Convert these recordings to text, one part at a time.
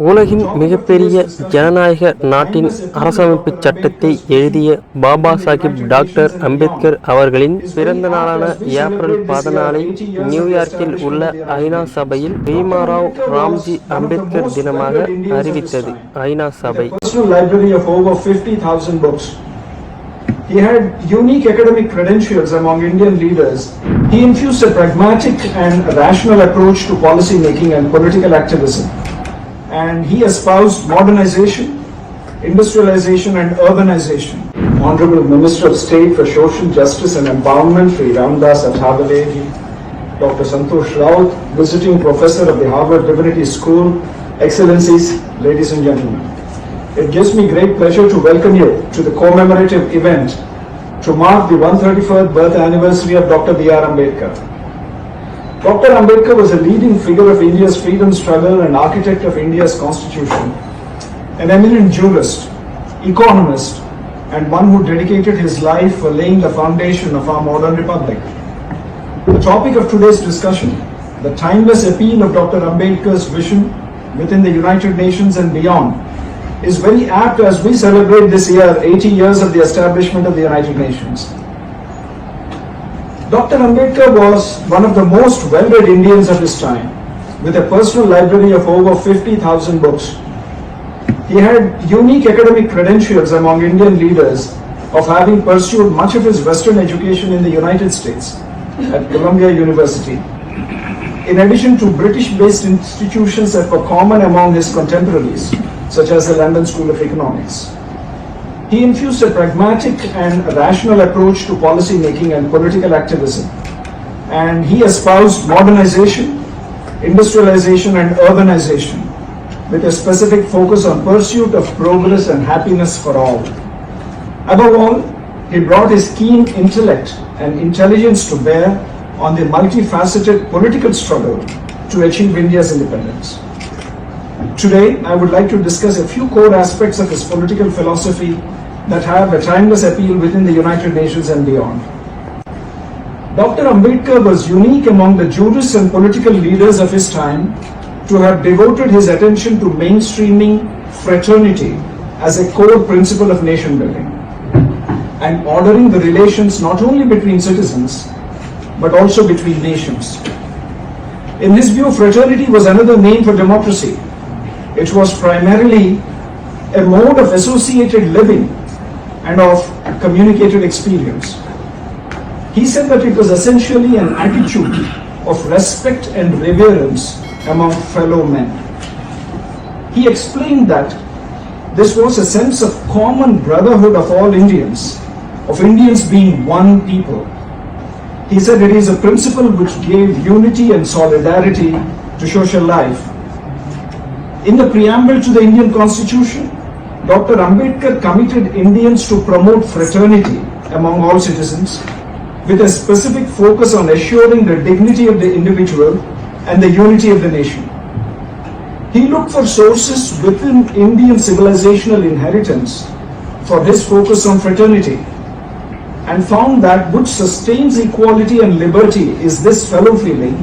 உலகின் மிகப்பெரிய ஜனநாயக நாட்டின் அரசமைப்பு சட்டத்தை எழுதிய பாபா சாஹிப் டாக்டர் அம்பேத்கர் அவர்களின் பிறந்த நாளான ஏப்ரல் 14 நியூயார்க்கில் உள்ள ஐநா சபையில் பீமாராவ் ராம்ஜி அம்பேத்கர் தினமாக அறிவித்தது. ஐநா சபை He had unique academic credentials among Indian leaders. He infused a pragmatic and rational approach to policy making and political activism. And he espoused modernization, industrialization and urbanization. Honorable Minister of State for Social Justice and Empowerment, Sri Ramdas Athavale, Dr. Santosh Raut, visiting professor of the Harvard Divinity School, Excellencies, ladies and gentlemen. It gives me great pleasure to welcome you to the commemorative event to mark the 131st birth anniversary of Dr. B.R. Ambedkar. Dr. Ambedkar was a leading figure of India's freedom struggle and architect of India's constitution, an eminent jurist, economist, and one who dedicated his life for laying the foundation of our modern republic. The topic of today's discussion, the timeless appeal of Dr. Ambedkar's vision within the United Nations and beyond, is very apt as we celebrate this year 80 years of the establishment of the United Nations. Dr. Ambedkar was one of the most well-read Indians of his time, with a personal library of over 50,000 books. He had unique academic credentials among Indian leaders of having pursued much of his Western education in the United States at Columbia University, in addition to British-based institutions that were common among his contemporaries, such as the London School of Economics. He infused a pragmatic and rational approach to policy making and political activism. And he espoused modernization, industrialization and urbanization with a specific focus on pursuit of progress and happiness for all. Above all, he brought his keen intellect and intelligence to bear on the multifaceted political struggle to achieve India's independence. Today, I would like to discuss a few core aspects of his political philosophy that have a timeless appeal within the United Nations and beyond. Dr. Ambedkar was unique among the jurists and political leaders of his time to have devoted his attention to mainstreaming fraternity as a core principle of nation building and ordering the relations not only between citizens but also between nations. In his view, fraternity was another name for democracy. It was primarily a mode of associated living and of communicated experience. He said that it was essentially an attitude of respect and reverence among fellow men. He explained that this was a sense of common brotherhood of all Indians, of Indians being one people. He said it is a principle which gave unity and solidarity to social life. In the preamble to the Indian Constitution, Dr. Ambedkar committed Indians to promote fraternity among all citizens with a specific focus on assuring the dignity of the individual and the unity of the nation. He looked for sources within Indian civilizational inheritance for his focus on fraternity and found that which sustains equality and liberty is this fellow feeling,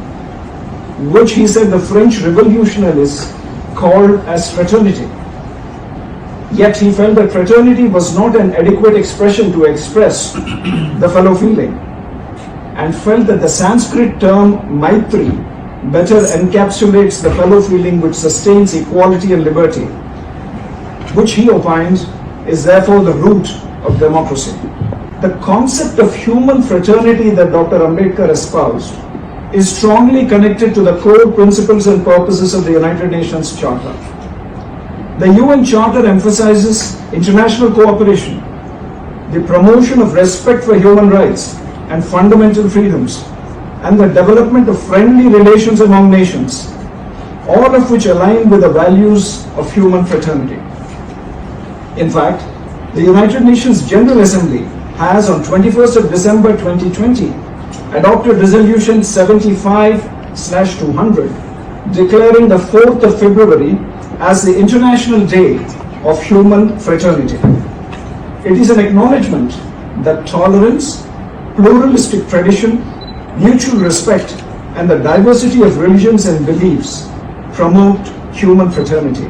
which he said the French revolutionists called as fraternity. Yet he felt that fraternity was not an adequate expression to express the fellow feeling and felt that the Sanskrit term Maitri better encapsulates the fellow feeling which sustains equality and liberty, which he opines is therefore the root of democracy. The concept of human fraternity that Dr. Ambedkar espoused is strongly connected to the core principles and purposes of the United Nations Charter. The UN Charter emphasizes international cooperation, the promotion of respect for human rights and fundamental freedoms, and the development of friendly relations among nations, all of which align with the values of human fraternity. In fact, the United Nations General Assembly has on 21st of December 2020 adopted Resolution 75/200 declaring the 4th of February as the International Day of Human Fraternity. It is an acknowledgement that tolerance, pluralistic tradition, mutual respect, and the diversity of religions and beliefs promote human fraternity.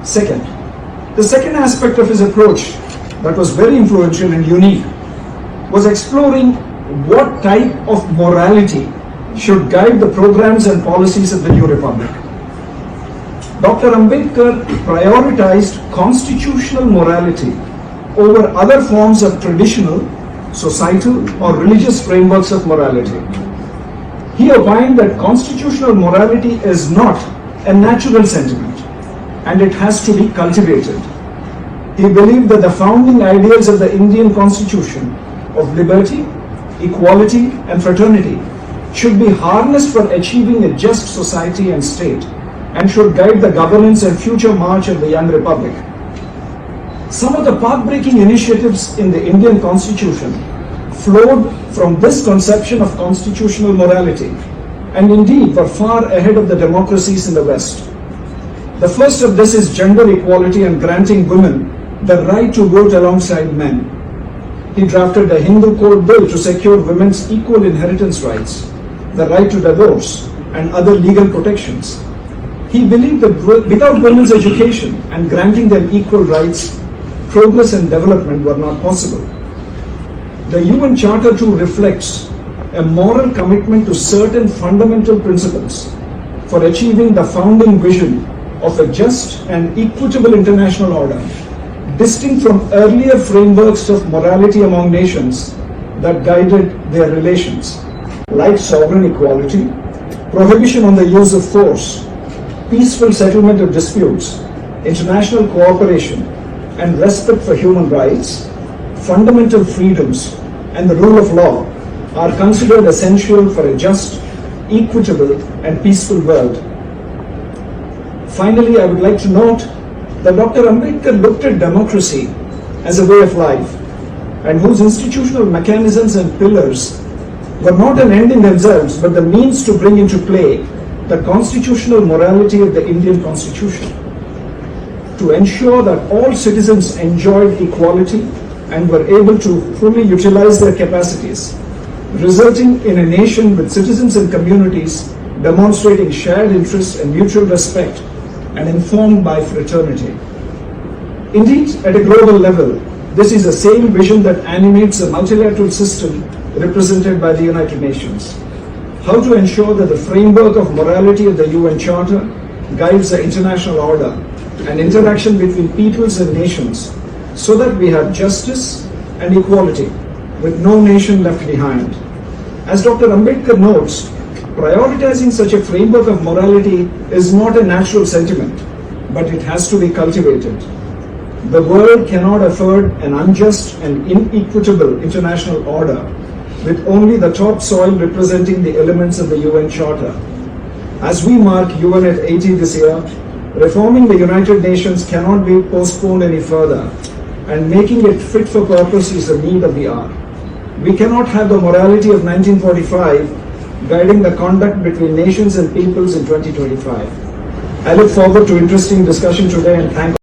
Second, the second aspect of his approach that was very influential and unique was exploring what type of morality should guide the programs and policies of the new republic. Dr. Ambedkar prioritized constitutional morality over other forms of traditional, societal, or religious frameworks of morality. He opined that constitutional morality is not a natural sentiment and it has to be cultivated. He believed that the founding ideals of the Indian Constitution of liberty, equality, and fraternity should be harnessed for achieving a just society and state and should guide the governance and future march of the young republic. Some of the path-breaking initiatives in the Indian Constitution flowed from this conception of constitutional morality and indeed were far ahead of the democracies in the West. The first of this is gender equality and granting women the right to vote alongside men. He drafted a Hindu Code Bill to secure women's equal inheritance rights, the right to divorce, and other legal protections. He believed that without women's education and granting them equal rights, progress and development were not possible. The UN Charter too reflects a moral commitment to certain fundamental principles for achieving the founding vision of a just and equitable international order, distinct from earlier frameworks of morality among nations that guided their relations, like sovereign equality, prohibition on the use of force, peaceful settlement of disputes, international cooperation, and respect for human rights, fundamental freedoms, and the rule of law are considered essential for a just, equitable, and peaceful world. Finally, I would like to note that Dr. Ambedkar looked at democracy as a way of life and whose institutional mechanisms and pillars were not an end in themselves but the means to bring into play the constitutional morality of the Indian Constitution, to ensure that all citizens enjoyed equality and were able to fully utilize their capacities, resulting in a nation with citizens and communities demonstrating shared interests and mutual respect and informed by fraternity. Indeed, at a global level, this is the same vision that animates the multilateral system represented by the United Nations. How to ensure that the framework of morality of the UN Charter guides the international order and interaction between peoples and nations so that we have justice and equality with no nation left behind. As Dr. Ambedkar notes, prioritizing such a framework of morality is not a natural sentiment, but it has to be cultivated. The world cannot afford an unjust and inequitable international order with only the topsoil representing the elements of the UN Charter. As we mark UN at 80 this year, reforming the United Nations cannot be postponed any further, and making it fit for purpose is the need of the hour. We cannot have the morality of 1945 guiding the conduct between nations and peoples in 2025. I look forward to interesting discussion today and thank